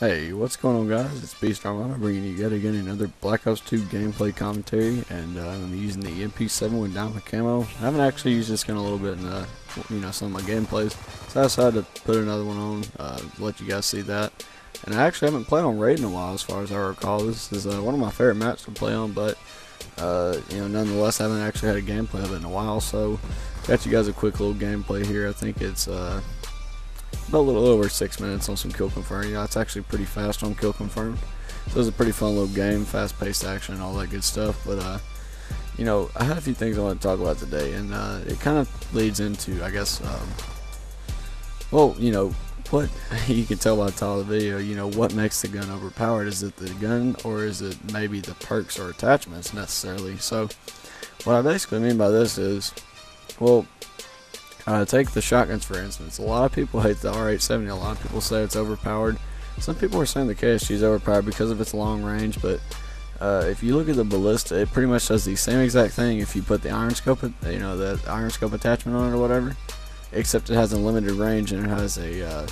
Hey, what's going on, guys? It's Beast Armada bringing you yet again another Black Ops 2 gameplay commentary, and I'm using the MP7 with diamond camo. I haven't actually used this gun a little bit in some of my gameplays, so I decided to put another one on, let you guys see that. And I actually haven't played on Raid in a while, as far as I recall. This is one of my favorite maps to play on, but nonetheless, I haven't actually had a gameplay of it in a while. So, got you guys a quick little gameplay here. I think it's about a little over 6 minutes on some kill confirm. It's actually pretty fast on kill confirm. So it's a pretty fun little game, fast-paced action, and all that good stuff. But I had a few things I want to talk about today, and it kind of leads into, I guess, what you can tell by the title of the video. What makes the gun overpowered? Is it the gun, or is it maybe the perks or attachments necessarily? So what I basically mean by this is, well, take the shotguns for instance. A lot of people hate the R870. A lot of people say it's overpowered. Some people are saying the KSG is overpowered because of its long range, but if you look at the ballista, it pretty much does the same exact thing if you put the iron scope, the iron scope attachment on it or whatever, except it has a limited range and it has a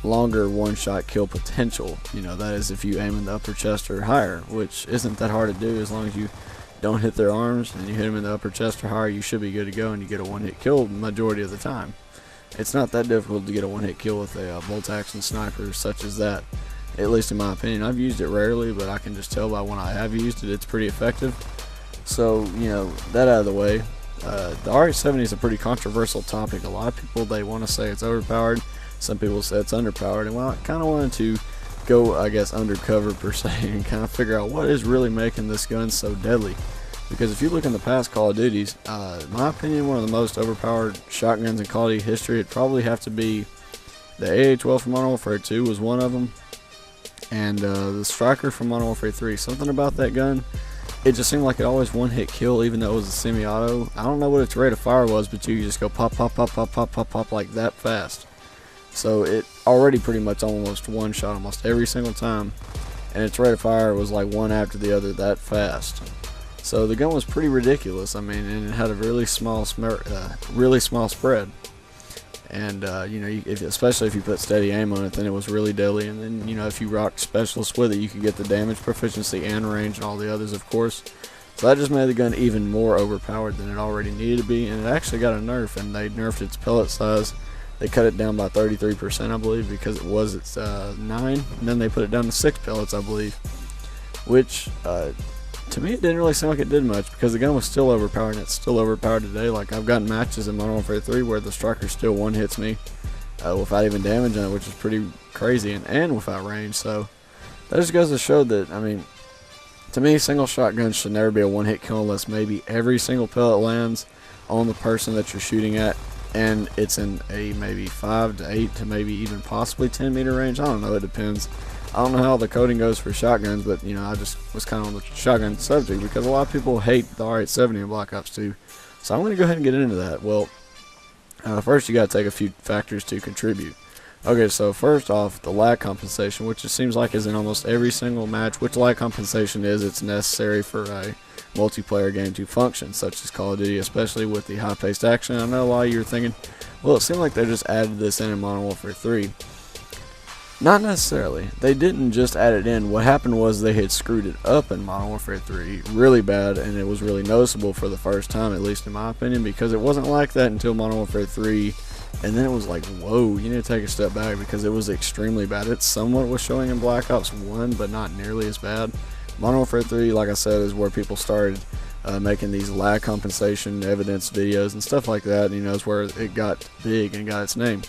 longer one-shot kill potential. That is if you aim in the upper chest or higher, which isn't that hard to do. As long as you don't hit their arms and you hit them in the upper chest or higher, you should be good to go, and you get a one-hit kill the majority of the time. It's not that difficult to get a one-hit kill with a bolt action sniper such as that, at least in my opinion. I've used it rarely, but I can just tell by when I have used it, it's pretty effective. So that out of the way, the R870 is a pretty controversial topic. A lot of people, they want to say it's overpowered. Some people say it's underpowered, and well, I kind of wanted to go, I guess, undercover per se, and kind of figure out what is really making this gun so deadly. Because if you look in the past Call of Duties, in my opinion, one of the most overpowered shotguns in Call of Duty history, it'd probably have to be the AA-12 from Modern Warfare 2 was one of them, and the Striker from Modern Warfare 3. Something about that gun, it just seemed like it always one-hit kill, even though it was a semi-auto. I don't know what its rate of fire was, but you could just go pop, pop, pop, pop, pop, pop, pop like that fast. So it already pretty much almost one shot almost every single time, and its rate of fire was like one after the other that fast. So the gun was pretty ridiculous. I mean, and it had a really small spread. And especially if you put steady aim on it, then it was really deadly. And then if you rocked specialists with it, you could get the damage, proficiency, and range, and all the others, of course. So that just made the gun even more overpowered than it already needed to be. And it actually got a nerf, and they nerfed its pellet size. They cut it down by 33%, I believe, because it was its 9, and then they put it down to 6 pellets, I believe. Which, to me, it didn't really seem like it did much, because the gun was still overpowered, and it's still overpowered today. Like, I've gotten matches in Modern Warfare 3 where the Striker still one-hits me without even damage on it, which is pretty crazy, and without range. So that just goes to show that, I mean, to me, single shotguns should never be a one-hit kill unless maybe every single pellet lands on the person that you're shooting at, and it's in a maybe 5 to 8 to maybe even possibly 10 meter range. I don't know, it depends. I don't know how the coding goes for shotguns, but I just was kind of on the shotgun subject because a lot of people hate the R870 in Black Ops 2. So I'm going to go ahead and get into that. Well, first you got to take a few factors to contribute. Okay, so first off, the lag compensation, which it seems like is in almost every single match. Which lag compensation is, it's necessary for a multiplayer game to function, such as Call of Duty, especially with the high-paced action. I know a lot of you are thinking, well, it seemed like they just added this in Modern Warfare 3. Not necessarily. They didn't just add it in. What happened was they had screwed it up in Modern Warfare 3 really bad, and it was really noticeable for the first time, at least in my opinion, because it wasn't like that until Modern Warfare 3, and then it was like, whoa, you need to take a step back because it was extremely bad. It somewhat was showing in Black Ops 1, but not nearly as bad. Modern Warfare 3, like I said, is where people started making these lag compensation evidence videos and stuff like that. Is where it got big and got its name.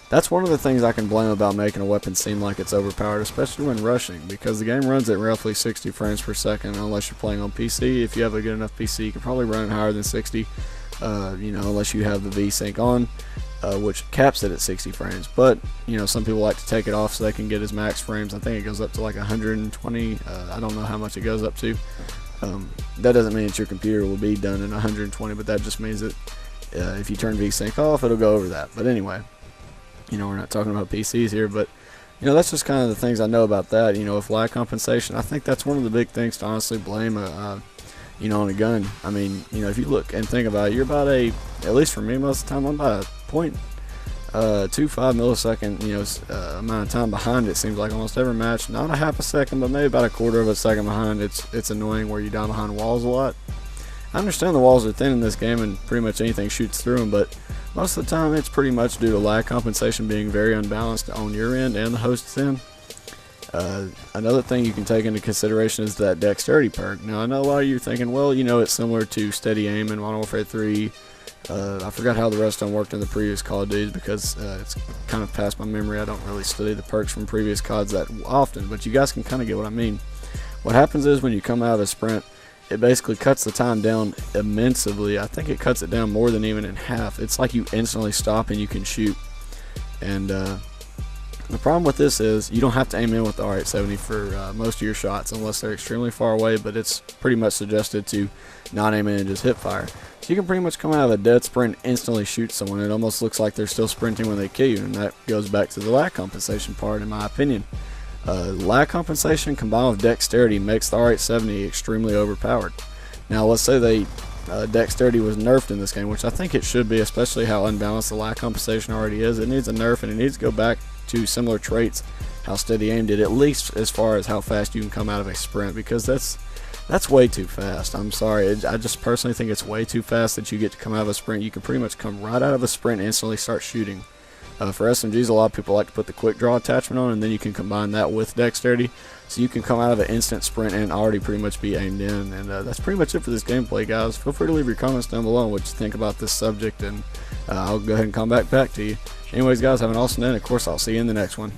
That's one of the things I can blame about making a weapon seem like it's overpowered, especially when rushing, because the game runs at roughly 60 frames per second unless you're playing on PC. If you have a good enough PC, you can probably run it higher than 60, unless you have the V-Sync on, which caps it at 60 frames. But, some people like to take it off so they can get his max frames. I think it goes up to like 120. I don't know how much it goes up to. That doesn't mean that your computer will be done in 120, but that just means that if you turn V-Sync off, it'll go over that. But anyway, we're not talking about PCs here, but that's just kind of the things I know about that. With lag compensation, I think that's one of the big things to honestly blame on a gun. I mean, if you look and think about it, you're about at least for me most of the time, I'm about a 2 5 millisecond amount of time behind it. Seems like almost every match, not a half a second, but maybe about a quarter of a second behind. It's annoying where you down behind walls a lot. I understand the walls are thin in this game and pretty much anything shoots through them, but most of the time it's pretty much due to lag compensation being very unbalanced on your end and the host's end. Another thing you can take into consideration is that dexterity perk. Now I know a lot of you are thinking, well, it's similar to steady aim in Modern Warfare 3. I forgot how the rest of them worked in the previous Call of Duties because it's kind of past my memory. I don't really study the perks from previous CODs that often, but you guys can kind of get what I mean. What happens is when you come out of a sprint, it basically cuts the time down immensely. I think it cuts it down more than even in half. It's like you instantly stop and you can shoot. And the problem with this is you don't have to aim in with the R870 for most of your shots unless they're extremely far away, but it's pretty much suggested to not aim in and just hip fire. So you can pretty much come out of a dead sprint and instantly shoot someone. It almost looks like they're still sprinting when they kill you, and that goes back to the lag compensation part in my opinion. Lag compensation combined with dexterity makes the R870 extremely overpowered. Now let's say dexterity was nerfed in this game, which I think it should be, especially how unbalanced the lag compensation already is. It needs a nerf, and it needs to go back to similar traits how steady aim did, at least as far as how fast you can come out of a sprint, because that's way too fast. I'm sorry, I just personally think it's way too fast that you get to come out of a sprint. You can pretty much come right out of a sprint and instantly start shooting. For SMGs, a lot of people like to put the quick draw attachment on, and then you can combine that with dexterity, so you can come out of an instant sprint and already pretty much be aimed in. And that's pretty much it for this gameplay, guys. Feel free to leave your comments down below on what you think about this subject, and I'll go ahead and come back to you. Anyways, guys, have an awesome day, and of course I'll see you in the next one.